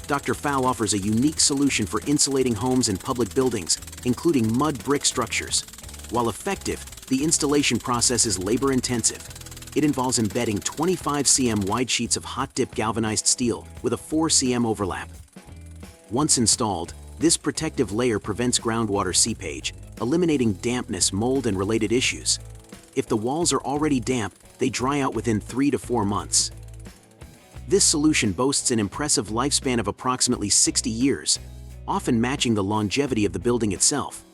Dr. Fowl offers a unique solution for insulating homes and public buildings, including mud brick structures. While effective, the installation process is labor-intensive. It involves embedding 25 cm wide sheets of hot-dip galvanized steel with a 4 cm overlap. Once installed, this protective layer prevents groundwater seepage, eliminating dampness, mold, and related issues. If the walls are already damp, they dry out within 3 to 4 months. This solution boasts an impressive lifespan of approximately 60 years, often matching the longevity of the building itself.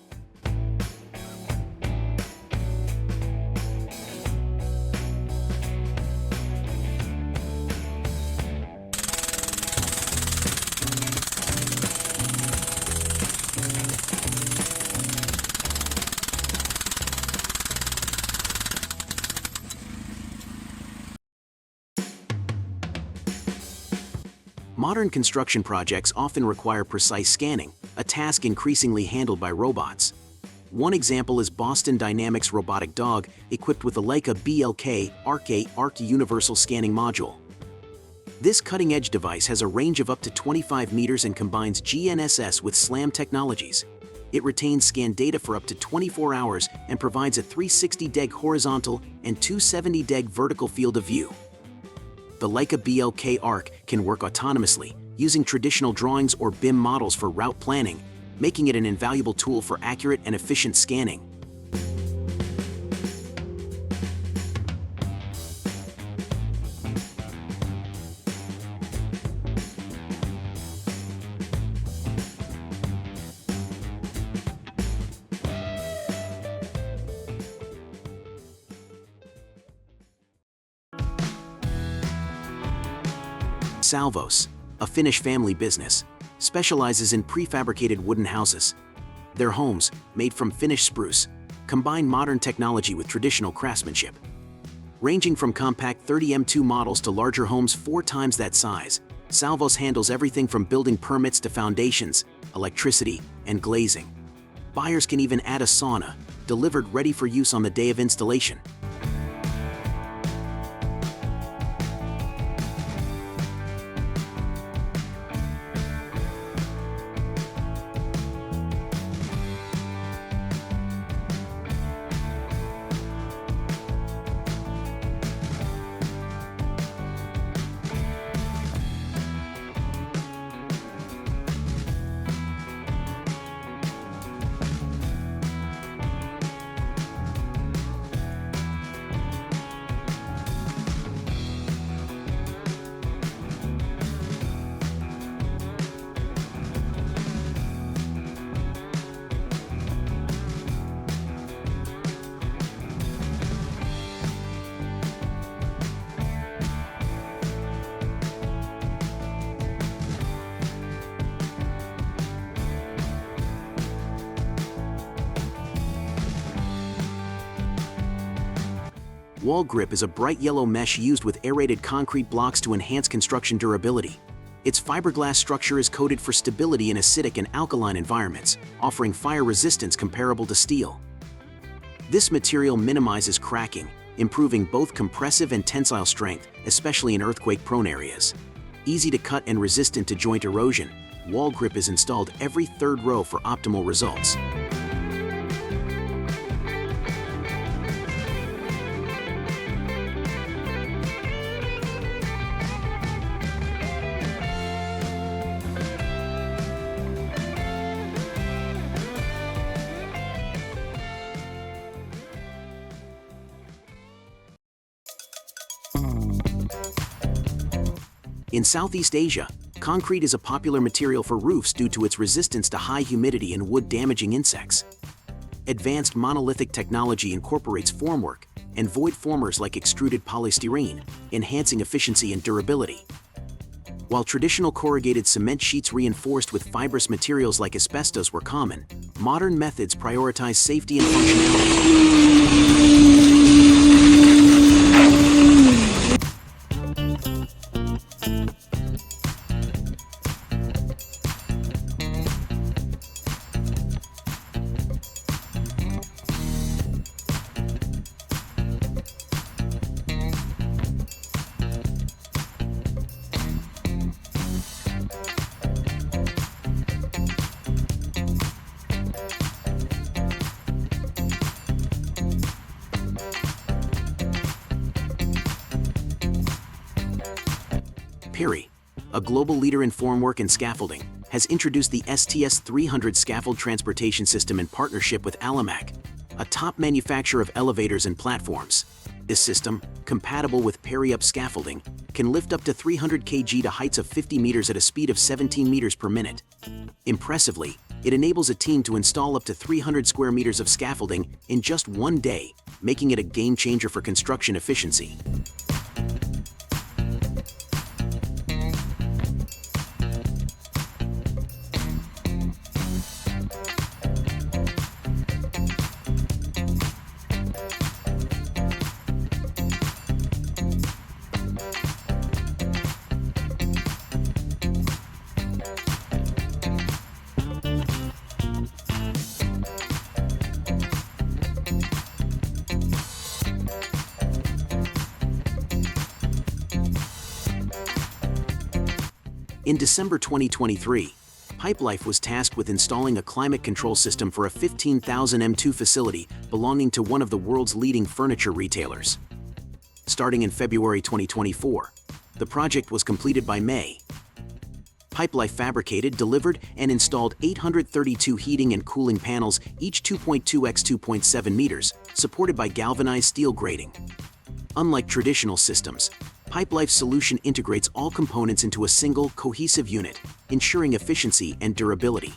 Modern construction projects often require precise scanning, a task increasingly handled by robots. One example is Boston Dynamics' robotic dog, equipped with the Leica BLK Arc Universal Scanning Module. This cutting-edge device has a range of up to 25 meters and combines GNSS with SLAM technologies. It retains scan data for up to 24 hours and provides a 360-deg horizontal and 270-deg vertical field of view. The Leica BLK Arc can work autonomously, using traditional drawings or BIM models for route planning, making it an invaluable tool for accurate and efficient scanning. Salvos, a Finnish family business, specializes in prefabricated wooden houses. Their homes, made from Finnish spruce, combine modern technology with traditional craftsmanship. Ranging from compact 30M2 models to larger homes 4 times that size, Salvos handles everything from building permits to foundations, electricity, and glazing. Buyers can even add a sauna, delivered ready for use on the day of installation. Wall grip is a bright yellow mesh used with aerated concrete blocks to enhance construction durability. Its fiberglass structure is coated for stability in acidic and alkaline environments, offering fire resistance comparable to steel. This material minimizes cracking, improving both compressive and tensile strength, especially in earthquake-prone areas. Easy to cut and resistant to joint erosion, wall grip is installed every third row for optimal results. In Southeast Asia, concrete is a popular material for roofs due to its resistance to high humidity and wood-damaging insects. Advanced monolithic technology incorporates formwork and void formers like extruded polystyrene, enhancing efficiency and durability. While traditional corrugated cement sheets reinforced with fibrous materials like asbestos were common, modern methods prioritize safety and functionality. Piri, a global leader in formwork and scaffolding, has introduced the STS-300 scaffold transportation system in partnership with Alimak, a top manufacturer of elevators and platforms. This system, compatible with Piri-up scaffolding, can lift up to 300 kg to heights of 50 meters at a speed of 17 meters per minute. Impressively, it enables a team to install up to 300 square meters of scaffolding in just one day, making it a game changer for construction efficiency. In December 2023, Pipelife was tasked with installing a climate control system for a 15,000 m2 facility belonging to one of the world's leading furniture retailers. Starting in February 2024, the project was completed by May. Pipelife fabricated, delivered, and installed 832 heating and cooling panels, each 2.2 x 2.7 meters, supported by galvanized steel grating. Unlike traditional systems, Pipelife's solution integrates all components into a single, cohesive unit, ensuring efficiency and durability.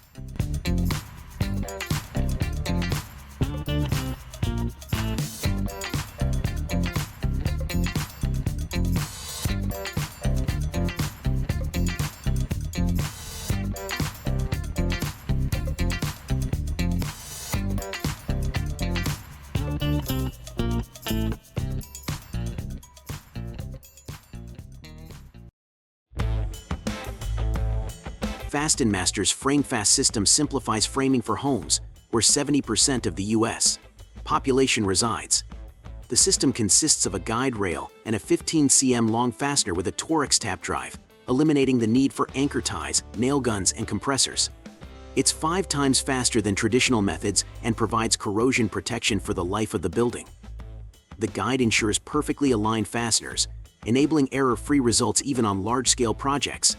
FastenMaster's FrameFast system simplifies framing for homes, where 70% of the U.S. population resides. The system consists of a guide rail and a 15 cm long fastener with a Torx tap drive, eliminating the need for anchor ties, nail guns, and compressors. It's 5 times faster than traditional methods and provides corrosion protection for the life of the building. The guide ensures perfectly aligned fasteners, enabling error-free results even on large-scale projects.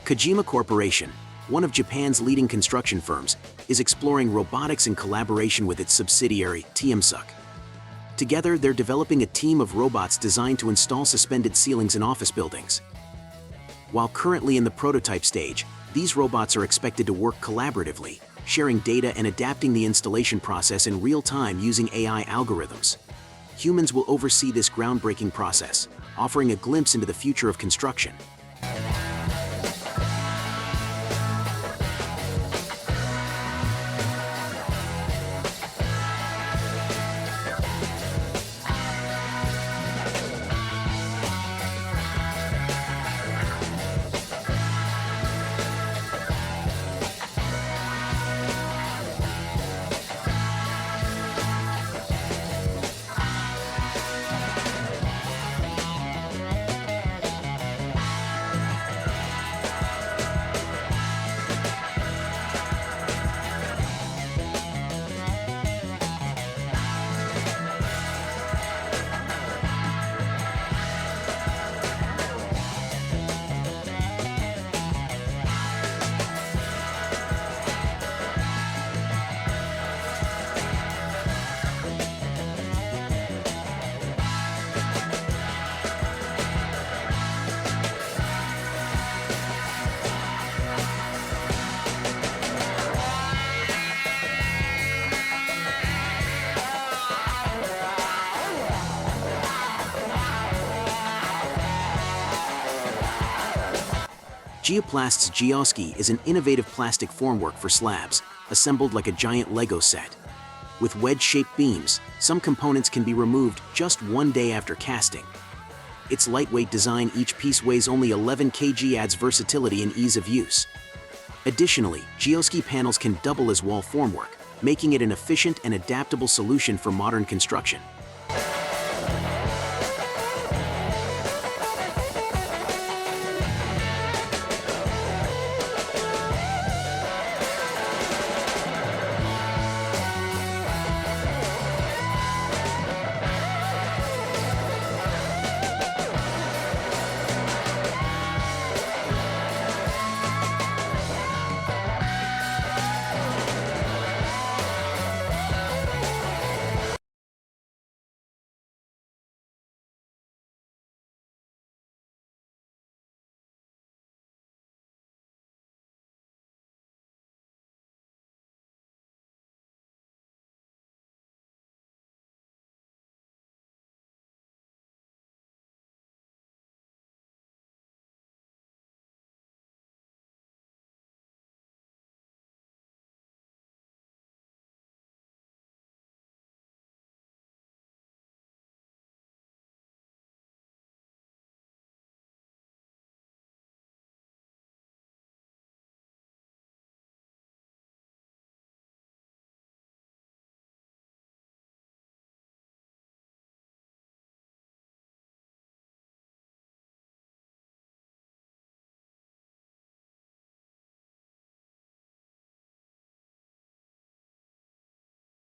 Kojima Corporation, one of Japan's leading construction firms, is exploring robotics in collaboration with its subsidiary, TMSUK. Together, they're developing a team of robots designed to install suspended ceilings in office buildings. While currently in the prototype stage, these robots are expected to work collaboratively, sharing data and adapting the installation process in real time using AI algorithms. Humans will oversee this groundbreaking process, offering a glimpse into the future of construction. Geoplast's Geoski is an innovative plastic formwork for slabs, assembled like a giant Lego set. With wedge-shaped beams, some components can be removed just one day after casting. Its lightweight design, each piece weighs only 11 kg, adds versatility and ease of use. Additionally, Geoski panels can double as wall formwork, making it an efficient and adaptable solution for modern construction.